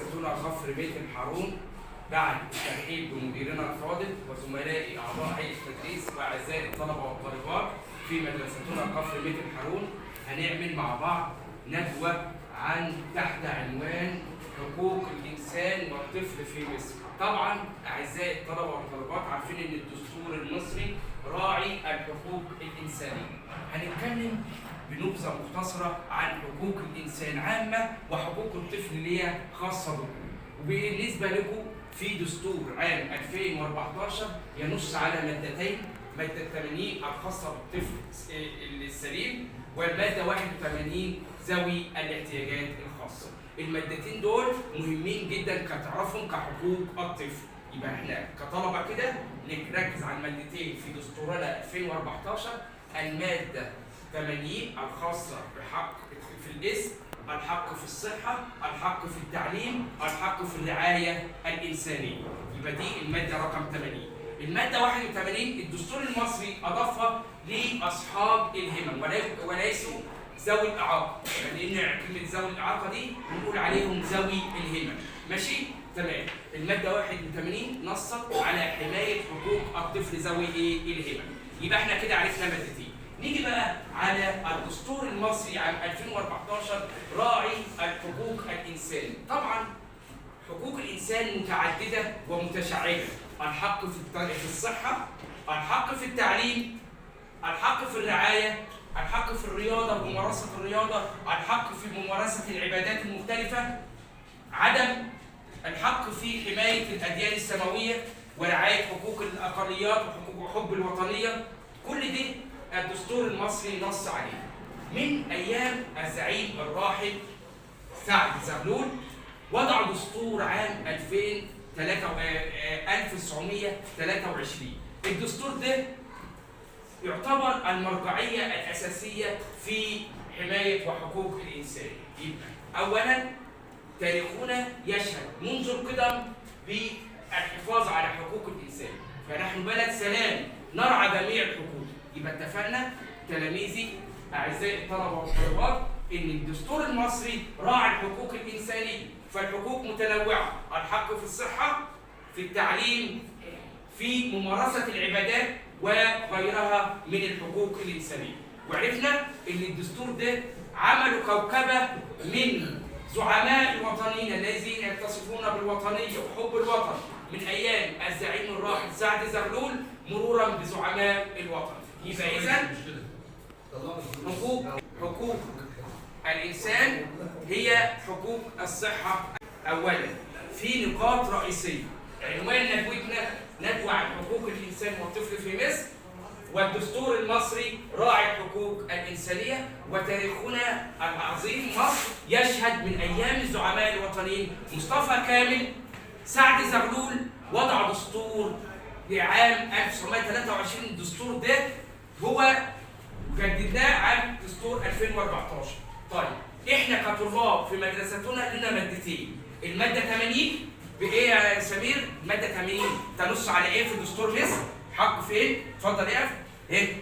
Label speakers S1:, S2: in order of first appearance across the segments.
S1: مدرستنا كفر بيت الحارون بعد الترحيب بمديرنا الفاضل وزملائي اعضاء هيئه التدريس واعزائي الطلبه والطالبات في مدرستنا كفر بيت الحارون هنعمل مع بعض ندوه عن تحت عنوان حقوق الانسان والطفل في مصر. طبعا اعزائي الطلبه والطالبات عارفين ان الدستور المصري راعي الحقوق الانسانيه. هنتكلم بنبذه مختصره عن حقوق الانسان عامه وحقوق الطفل اللي هي خاصه بكم. وبالنسبه لكم في دستور عام 2014 ينص على مادتين، ماده 80 الخاصه بالطفل السليم والماده 81 ذوي الاحتياجات الخاصه. المادتين دول مهمين جدا كتعرفهم كحقوق الطفل. يبقى احنا كطلبه كده نركز على المادتين في دستورنا 2014. الماده 80 الخاصه بحق في الاسم، الحق في الصحه، الحق في التعليم، الحق في الرعايه الانسانيه. يبقى دي الماده رقم 80. الماده 81 الدستور المصري اضافها لاصحاب الهمم وليسوا ذوي الاعاقه، لان كلمه ذوي الاعاقه دي بنقول عليهم ذوي الهمم. ماشي؟ تمام. الماده 81 نصت على حمايه حقوق الطفل ذوي الهمم. يبقى احنا كده عرفنا مادتين. نيجي بقى على الدستور المصري عام 2014 راعي الحقوق الانسان. طبعا حقوق الانسان متعدده ومتشعبه، الحق في الصحه، الحق في التعليم، الحق في الرعايه، الحق في الرياضه وممارسه الرياضه، الحق في ممارسه العبادات المختلفه، عدم الحق في حمايه الاديان السماويه ورعايه حقوق الاقليات وحب الوطنيه. كل دي الدستور المصري نص عليه. من ايام الزعيم الراحل سعد زغلول وضع دستور عام 1923. الدستور ده يعتبر المرجعيه الاساسيه في حمايه وحقوق الانسان. يبقى اولا تاريخنا يشهد منذ القدم بالحفاظ على حقوق الانسان، فنحن بلد سلام نرعى جميع الحقوق. يبقى اتفقنا تلاميذي اعزائي الطلبه والطالبات ان الدستور المصري راعي الحقوق الانسانيه، فالحقوق متنوعه، الحق في الصحه، في التعليم، في ممارسه العبادات وغيرها من الحقوق الانسانيه. وعرفنا ان الدستور ده عملوا كوكبه من زعماء الوطنيين الذين يتصفون بالوطنيه وحب الوطن من ايام الزعيم الراحل سعد زغلول مرورا بزعماء الوطن. يبقى اذا حقوق الانسان هي حقوق الصحه اولا في نقاط رئيسيه. عنوان ندوتنا ندوه عن حقوق الانسان والطفل في مصر، والدستور المصري راعي الحقوق الانسانيه، وتاريخنا العظيم مصر يشهد من ايام الزعماء الوطنيين مصطفى كامل سعد زغلول وضع دستور لعام 1923. الدستور ده هو جددناه عام دستور 2014. طيب احنا كطلاب في مدرستنا لنا مادتين. الماده 80 بايه يا سمير؟ الماده 80 تنص على ايه في دستور مصر؟ حق فين؟ اتفضل اقف. ايه؟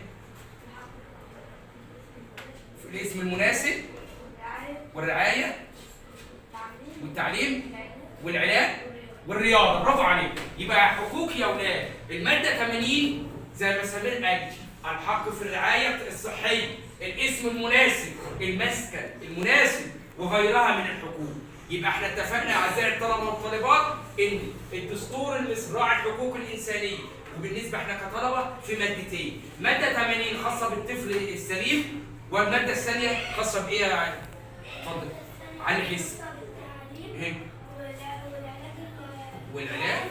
S1: في الاسم المناسب والرعايه والتعليم والعلاج والرياضه. برافو عليك. يبقى حقوق يا اولاد الماده 80 زي ما سمير قال الحق في الرعايه الصحيه، الاسم المناسب، المسكن المناسب وغيرها من الحقوق. يبقى احنا اتفقنا اعزائي الطلبه والطالبات ان الدستور المصري راعي الحقوق الانسانيه، وبالنسبه احنا كطلبه في مادتين، ماده 80 خاصه بالطفل السليم، والماده الثانيه خاصه بايه يا علي؟ اتفضل. علي حس. والعلاج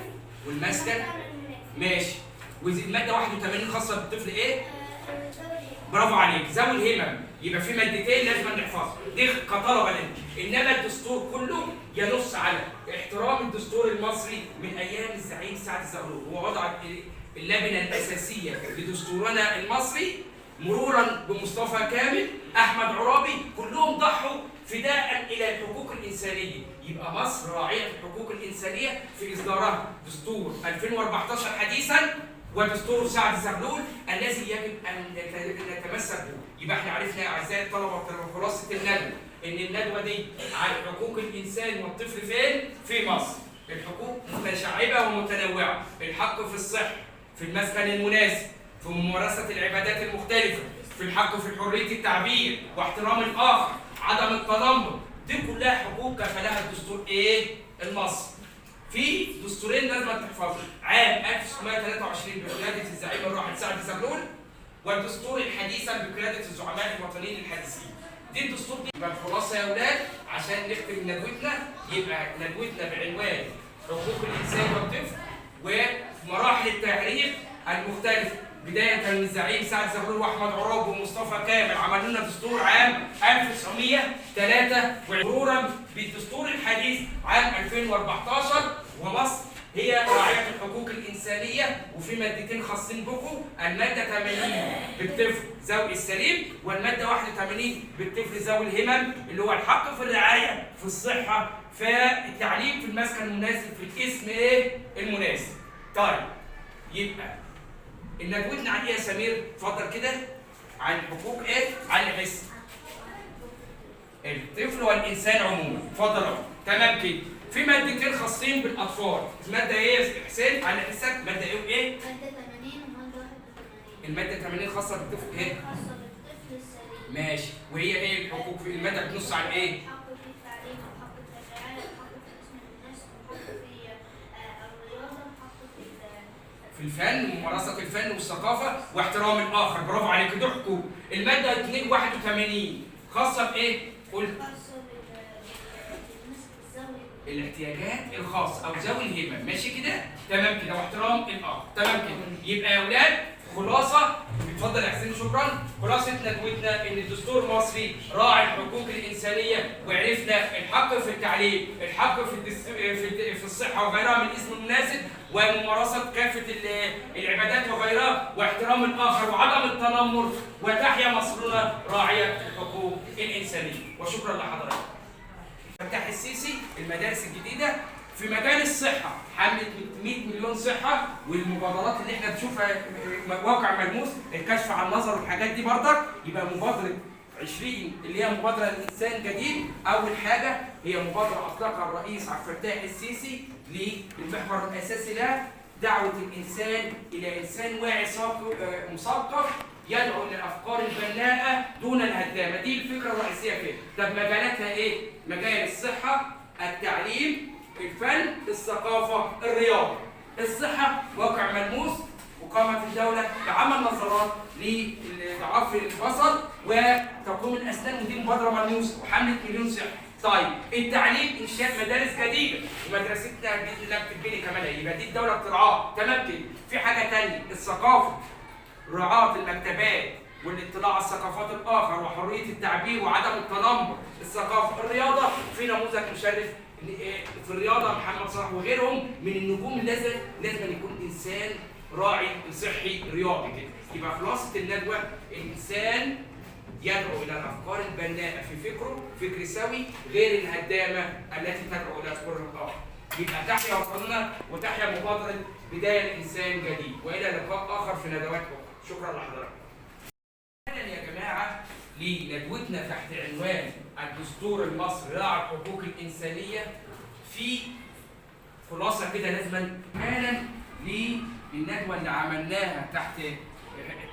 S1: والمسكن. ماشي. والماده 81 خاصه بالطفل ايه؟ برافو عليك، ذوي الهمم. يبقى في مادتين لازم نحفظها دي كطلبه لنا. انما الدستور كله ينص على احترام الدستور المصري من ايام الزعيم سعد زغلول. هو وضع اللبنه الاساسيه لدستورنا المصري مرورا بمصطفى كامل، احمد عرابي، كلهم ضحوا فداء الى الحقوق الانسانيه. يبقى مصر راعيه الحقوق الانسانيه في اصدارها دستور 2014 حديثا ودستور سعد زغلول الذي يجب ان نتمسك به. يبقى احنا عرفنا اعزائي الطلبه خلاصه الندوه ان الندوه دي عن حقوق الانسان والطفل فين؟ في مصر. الحقوق متشعبه ومتنوعه، الحق في الصحه، في المسكن المناسب، في ممارسه العبادات المختلفه، في الحق في حريه التعبير واحترام الاخر، عدم التنمر، دي كلها حقوق كفلها الدستور ايه؟ المصري. في دستورين لازم تحفظهم، عام 1923 بقياده الزعيم الراحل سعد زغلول، والدستور الحديثا بقياده الزعماء الوطنيين الحديثين. دي الدستور دي يبقى الخلاصه يا اولاد عشان نختم ندوتنا، يبقى ندوتنا بعنوان حقوق الانسان والطفل ومراحل التاريخ المختلفه، بدايه من الزعيم سعد زغلول واحمد عراب ومصطفى كامل عملوا لنا دستور عام 1903 مرورا بالدستور الحديث عام 2014. ومصر هي راعية الحقوق الإنسانية، وفي مادتين خاصين بكم، المادة 80 بالطفل ذوي السليم، والمادة 81 بالطفل ذوي الهمم، اللي هو الحق في الرعاية، في الصحة، في التعليم، في المسكن المناسب، في الاسم ايه؟ المناسب. طيب يبقى ندوتنا عن ايه يا سمير؟ اتفضل كده. عن حقوق ايه؟ عن الاسم الطفل والإنسان عموما. اتفضل اهو. تمام كده. في مادتين خاصين بالاطفال، الماده ايه يا حسين؟ على حسك ماده ايه وايه؟
S2: ماده 80 وماده 81.
S1: الماده 80 خاصه بالطفل ايه؟
S2: خاصه بالطفل السليم.
S1: ماشي. وهي ايه الحقوق في الماده بتنص على ايه؟
S2: الحق في التعليم، الحق في الرعايه، الحق في اسم الناس، الحق في الرياضه، الحق
S1: في الفن وممارسه الفن والثقافه واحترام الاخر. برافو عليك، دي حقوق. الماده 281 خاصه بايه؟ قول. الاحتياجات الخاصه او ذوي الهمم، ماشي كده؟ تمام كده. واحترام الاخر، تمام كده. يبقى يا اولاد خلاصه، اتفضل يا حسين شكرا. خلاصه ندوتنا ان الدستور المصري راعي الحقوق الانسانيه، وعرفنا الحق في التعليم، الحق في الصحه وغيرها من الاسم المناسب، وممارسه كافه العبادات وغيرها، واحترام الاخر وعدم التنمر، وتحيا مصرنا راعيه الحقوق الانسانيه. وشكرا لحضرتك. فتح السيسي المدارس الجديدة في مجال الصحة، حملة 100 مليون صحة، والمبادرات اللي احنا بنشوفها واقع ملموس، الكشف عن النظر والحاجات دي برضك. يبقى مبادرة 20 اللي هي مبادرة الإنسان جديد، أول حاجة هي مبادرة أطلقها الرئيس عبد الفتاح السيسي للمحور الأساسي لها دعوة الإنسان إلى إنسان واعي مثقف يدعو للافكار البناءه دون الهدامه. دي الفكره الرئيسيه فيها. طب مجالاتها ايه؟ مجال الصحه، التعليم، الفن، الثقافه، الرياضه. الصحه واقع ملموس، وقامت الدوله بعمل نظارات لضعاف البصر وتقويم الاسنان، ودي مبادره ملموسه، وحمله مليون صحه. طيب التعليم، انشاء مدارس جديده، ومدرستنا باذن الله بتتبني كمان، يبقى دي الدوله بترعاها. تمام كده. في حاجه ثانيه، الثقافه، رعاة المكتبات والاطلاع على الثقافات الآخر وحرية التعبير وعدم التنمر. الثقافة. الرياضة، في نموذج مشرف في الرياضة محمد صلاح وغيرهم من النجوم. لازم يكون إنسان راعي صحي رياضي كده. يبقى خلاصة الندوة، الإنسان يدعو إلى الأفكار البناءة في فكره، فكر سوي غير الهدامة التي تدعو إلى أفكار الآخر. يبقى تحيا وطننا وتحيا مبادرة بداية الإنسان جديد. وإلى لقاء آخر في ندوات أخرى. شكرا لحضراتكم. أهلا يا جماعة لندوتنا تحت عنوان الدستور المصري راعي الحقوق الإنسانية. في خلاصة كده لازما أهلا للندوة اللي عملناها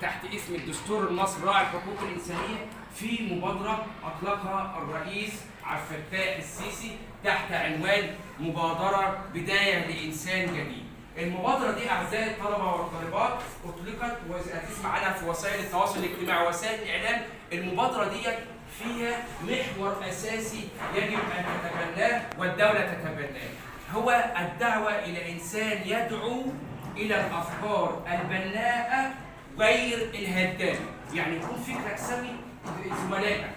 S1: تحت اسم الدستور المصري راعي الحقوق الإنسانية، في مبادرة أطلقها الرئيس عبد الفتاح السيسي تحت عنوان مبادرة بداية لإنسان جديد. المبادرة دي أعزائي الطلبة والطالبات أطلقت وهتسمع عنها في وسائل التواصل الاجتماعي ووسائل الإعلام. المبادرة دي فيها محور أساسي يجب أن تتبناه والدولة تتبناه، هو الدعوة إلى إنسان يدعو إلى الأفكار البناءة غير الهدامة. يعني يكون فكرك سوي زملائك،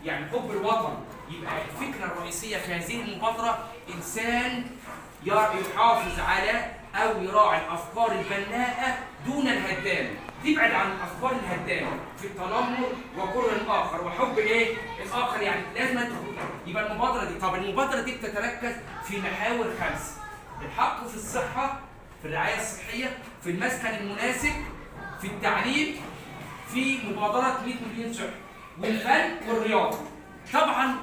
S1: يعني حب الوطن. يبقى الفكرة الرئيسية في هذه المبادرة إنسان يحافظ على أو يراعي الأفكار البناءة دون الهدامة، تبعد عن الأفكار الهدامة في التنمر وكره الآخر وحب إيه؟ الآخر. يعني لازم يبقى المبادرة دي. طب المبادرة دي بتتركز في محاور 5: الحق في الصحة، في الرعاية الصحية، في المسكن المناسب، في التعليم، في مبادرة 100 مليون صحة، والفن والرياضة. طبعا